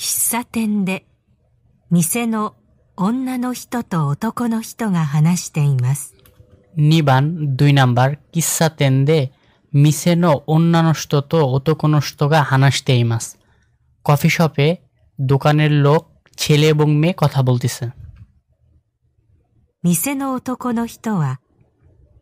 喫茶店で店の女の人と男の人が話しています。2番、2ナンバー、喫茶店で店の女の人と男の人が話しています。কফি শপে দোকানের লোক ছেলে এবং মেয়ে কথা বলতেছে। 店の男の人は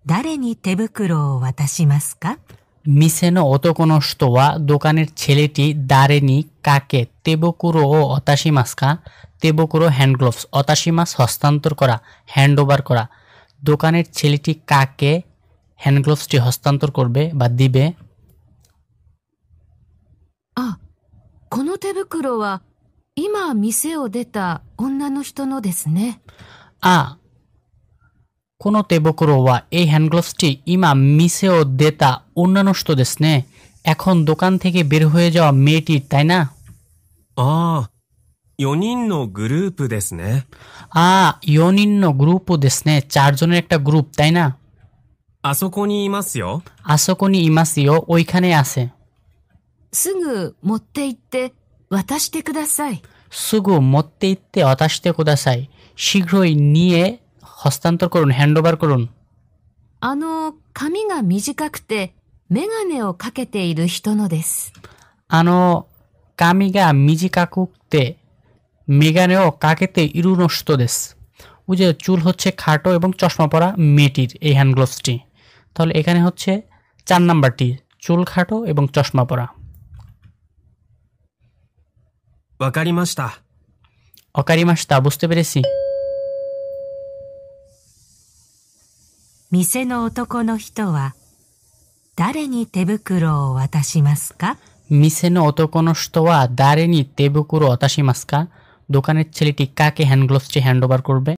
誰に手袋を渡しますか? 店の男の人はদোকানের ছেলেটি誰にকাকে手袋を渡しますか?手袋হ্যান্ড গ্লোভস, 渡しますহস্তান্তর করা, হ্যান্ড ওভার করা। দোকানের ছেলেটি কাকে হ্যান্ড গ্লোভসটি হস্তান্তর করবে বা দিবে? あ、この手袋は今店を出た女の人のですね。あ、この手袋はএই হ্যান্ড গ্লোভসটি今店を出た女の人ですね。এখন দোকান থেকে বের হয়ে যাওয়া মেয়েটির, তাই না? ああ、4人のグループですね。4人のグループですね。4জনের একটা গ্রুপ, তাই না? あそこにいますよ。あそこにいますよ。ওইখানে আছে。すぐ持って行って渡してください。すぐ持って行って渡してください。শীঘ্রই নিয়ে হস্তান্তর করুন, হ্যান্ড ওভার করুন। 髪が短くてメガネをかけている人のです。髪が短くてメガネをかけているの人です。ওই যে চুল হচ্ছে খাটো এবং চশমা পরা মেয়েটির এই হ্যান্ড গ্লোভসটি। তাহলে এখানে হচ্ছে 4 নাম্বারটি, চুল খাটো এবং চশমা পরা। わかりました。わかりました、বুঝতে পেরেছি। 店の男の人は誰に手袋を渡しますか? 店の男の人は誰に手袋を渡しますか? দোকানের ছেলেটি কাকে হ্যান্ড গ্লোভসটি হ্যান্ড ওভার করবে?